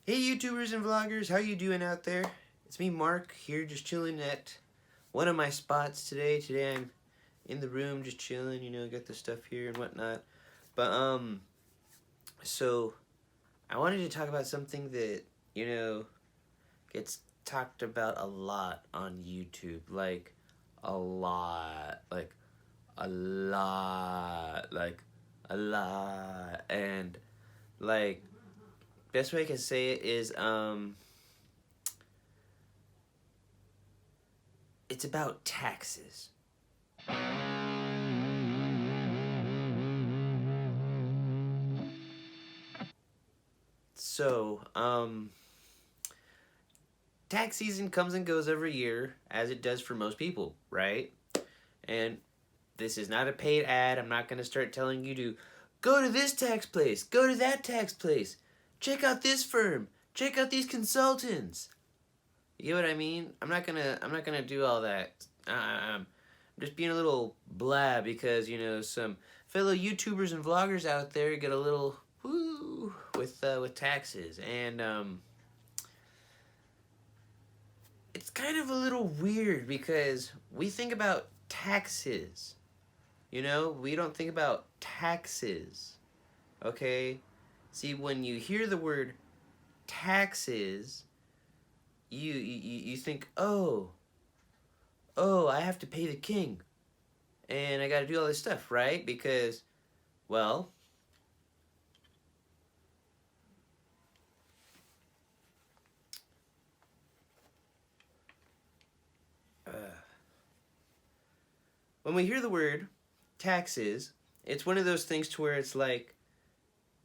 Hey YouTubers and vloggers, how you doing out there? It's me Mark here just chilling at one of my spots today. Today I'm in the room just chilling, got the stuff here and whatnot. But so I wanted to talk about something that, gets talked about a lot on YouTube. Like a lot. Like a lot. Like a lot. And like best way I can say it is it's about taxes. So, tax season comes and goes every year, as it does for most people, right? And this is not a paid ad. I'm not going to start telling you to go to this tax place, go to that tax place, check out this firm, check out these consultants. You get what I mean? I'm not gonna do all that. I'm just being a little blab because some fellow YouTubers and vloggers out there get a little woo with taxes, and it's kind of a little weird because we think about taxes. We don't think about taxes. Okay? See, when you hear the word taxes, you think, oh, I have to pay the king, and I got to do all this stuff, right? Because, well, uh, when we hear the word taxes, it's one of those things to where it's like,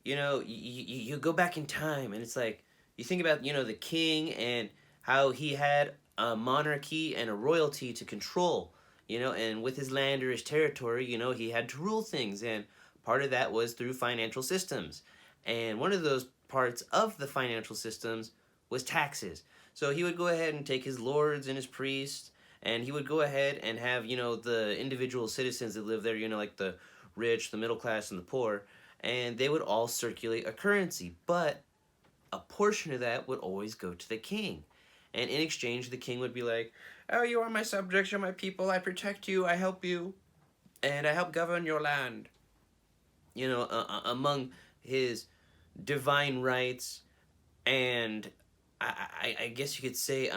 you go back in time, and it's like, you think about, the king and how he had a monarchy and a royalty to control, and with his land or his territory, he had to rule things, and part of that was through financial systems. And one of those parts of the financial systems was taxes. So he would go ahead and take his lords and his priests, and he would go ahead and have, the individual citizens that live there, like the rich, the middle class, and the poor, and they would all circulate a currency. But a portion of that would always go to the king. And in exchange, the king would be like, oh, you are my subjects, you're my people, I protect you, I help you, and I help govern your land. Among his divine rights, and I guess you could say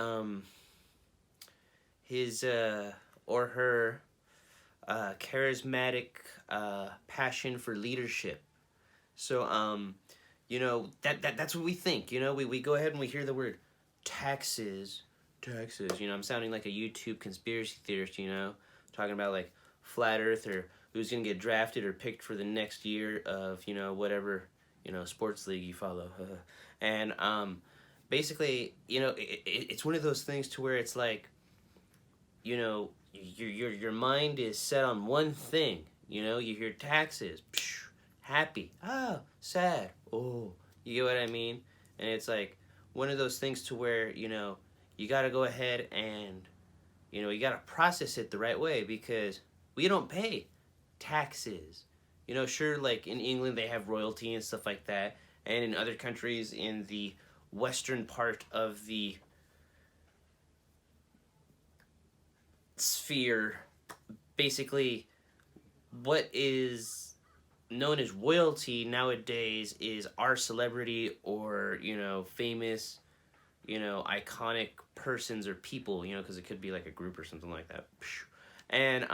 his or her charismatic passion for leadership. So that's what we think. We go ahead and we hear the word taxes, taxes. I'm sounding like a YouTube conspiracy theorist. Talking about like flat Earth or who's gonna get drafted or picked for the next year of whatever sports league you follow, and basically it's one of those things to where it's like your mind is set on one thing. You hear taxes, psh, happy, sad, oh, you get what I mean? And it's like one of those things to where you got to go ahead and you got to process it the right way, because we don't pay taxes. Sure, like in England they have royalty and stuff like that, and in other countries in the western part of the sphere, basically what is known as royalty nowadays is our celebrity or famous iconic persons or people, because it could be like a group or something like that. And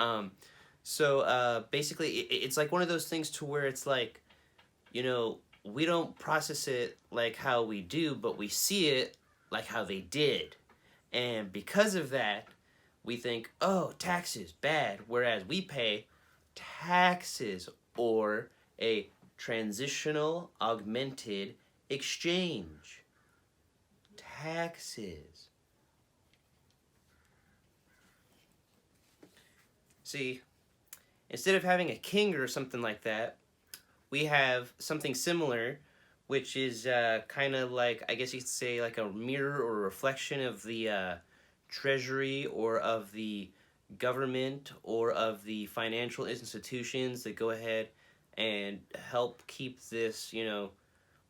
so basically it's like one of those things to where it's like we don't process it like how we do, but we see it like how they did. And because of that, we think, oh, taxes, bad. Whereas we pay taxes, or a transitional augmented exchange. Taxes. See, instead of having a king or something like that, we have something similar, which is kind of like, I guess you could say, like a mirror or a reflection of the treasury or of the government or of the financial institutions that go ahead and help keep this,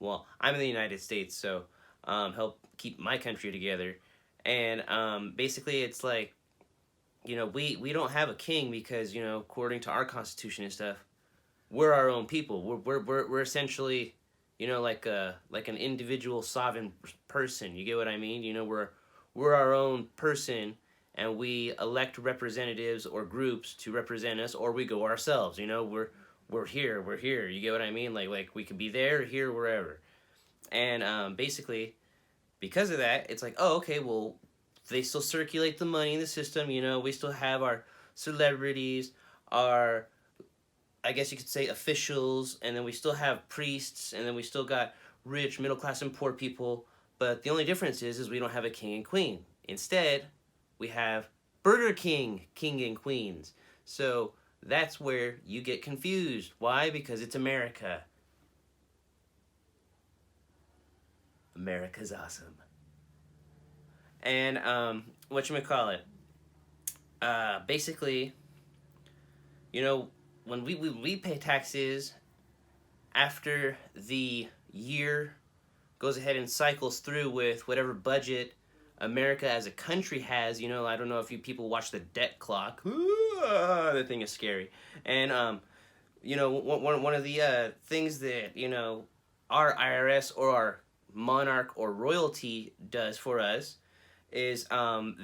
well, I'm in the United States, so help keep my country together. And basically, it's like, we don't have a king because, according to our constitution and stuff, we're our own people. We're essentially, like an individual sovereign person. You get what I mean? We're our own person, and we elect representatives or groups to represent us, or we go ourselves. We're here. You get what I mean? Like we could be there, here, wherever. And basically, because of that, it's like, oh, okay, well, they still circulate the money in the system. We still have our celebrities, our, I guess you could say, officials, and then we still have priests, and then we still got rich, middle class, and poor people. But the only difference is we don't have a king and queen. Instead, we have Burger King, king and queens. So that's where you get confused. Why? Because it's America. America's awesome. And whatchamacallit, basically, when we pay taxes after the year goes ahead and cycles through with whatever budget America as a country has. I don't know if you people watch the debt clock. Ooh, that thing is scary. And one of the things that our IRS or our monarch or royalty does for us is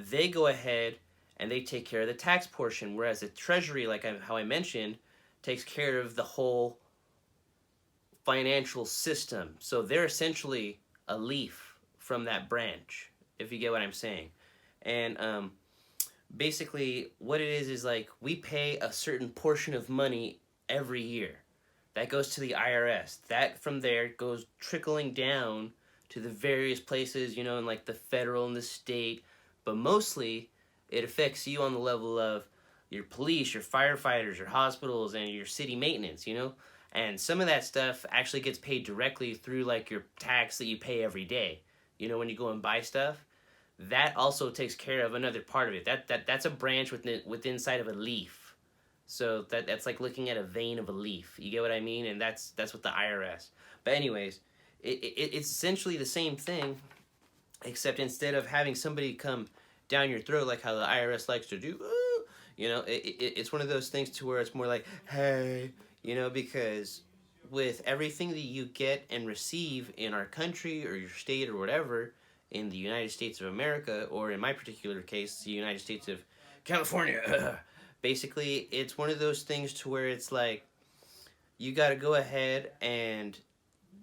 they go ahead and they take care of the tax portion, whereas the treasury, how I mentioned, takes care of the whole financial system. So they're essentially a leaf from that branch, if you get what I'm saying. And basically what it is like we pay a certain portion of money every year. That goes to the IRS. That from there goes trickling down to the various places, in like the federal and the state. But mostly it affects you on the level of your police, your firefighters, your hospitals, and your city maintenance, And some of that stuff actually gets paid directly through like your tax that you pay every day. When you go and buy stuff, that also takes care of another part of it. That's a branch within inside of a leaf. So that's like looking at a vein of a leaf. You get what I mean? And that's what the IRS. But anyways, it's essentially the same thing, except instead of having somebody come down your throat like how the IRS likes to do, it's one of those things to where it's more like, hey, because with everything that you get and receive in our country or your state or whatever, in the United States of America, or in my particular case, the United States of California, basically, it's one of those things to where it's like, you got to go ahead and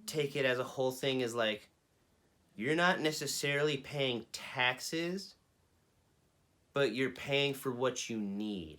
take it as a whole thing is like, you're not necessarily paying taxes, but you're paying for what you need.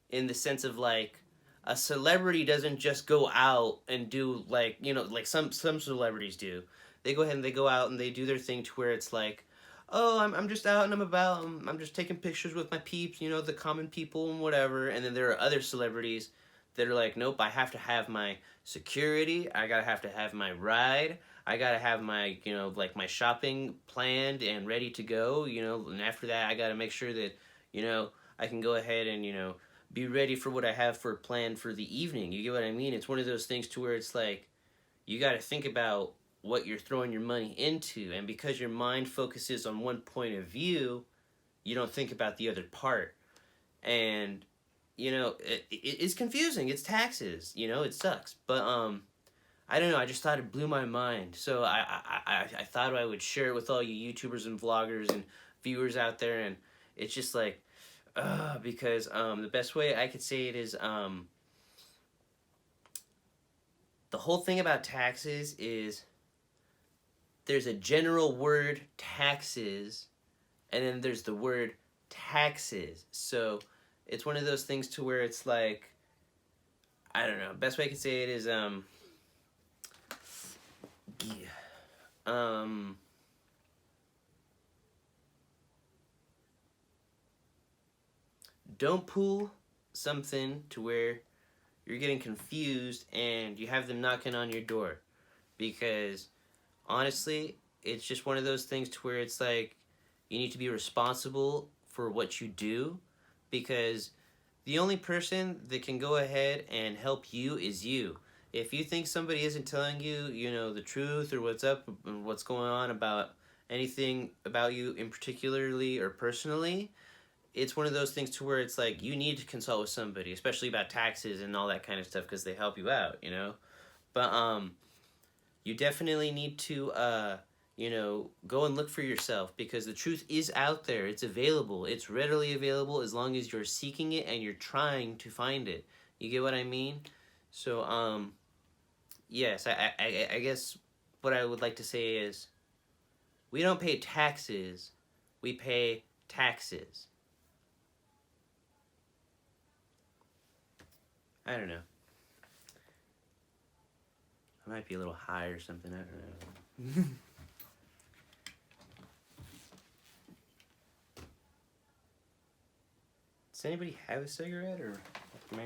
In the sense of like, a celebrity doesn't just go out and do like, like some celebrities do. They go ahead and they go out and they do their thing to where it's like, oh, I'm just out and I'm about, I'm just taking pictures with my peeps, the common people and whatever. And then there are other celebrities that are like, nope, I have to have my security, I gotta have to have my ride, I gotta have my, like my shopping planned and ready to go, and after that I gotta make sure that, I can go ahead and, be ready for what I have for planned for the evening. You get what I mean? It's one of those things to where it's like, you gotta think about what you're throwing your money into, and because your mind focuses on one point of view, you don't think about the other part. And it's confusing. It's taxes, it sucks, but I don't know, I just thought it blew my mind, so I thought I would share it with all you YouTubers and vloggers and viewers out there. And it's just like, because the best way I could say it is, the whole thing about taxes is there's a general word, taxes, and then there's the word taxes. So it's one of those things to where it's like, I don't know, best way I can say it is, don't pull something to where you're getting confused and you have them knocking on your door, because honestly, it's just one of those things to where it's like, you need to be responsible for what you do, because the only person that can go ahead and help you is you. if you think somebody isn't telling you, you know, the truth or what's up and what's going on about anything about you in particularly or personally, it's one of those things to where it's like you need to consult with somebody, especially about taxes and all that kind of stuff because they help you out, you know. But you definitely need to you know, go and look for yourself because the truth is out there. It's available. It's readily available as long as you're seeking it and you're trying to find it. You get what I mean? So yes, I guess what I would like to say is we don't pay taxes, we pay taxes. I don't know. I might be a little high or something. I don't know. Does anybody have a cigarette or me?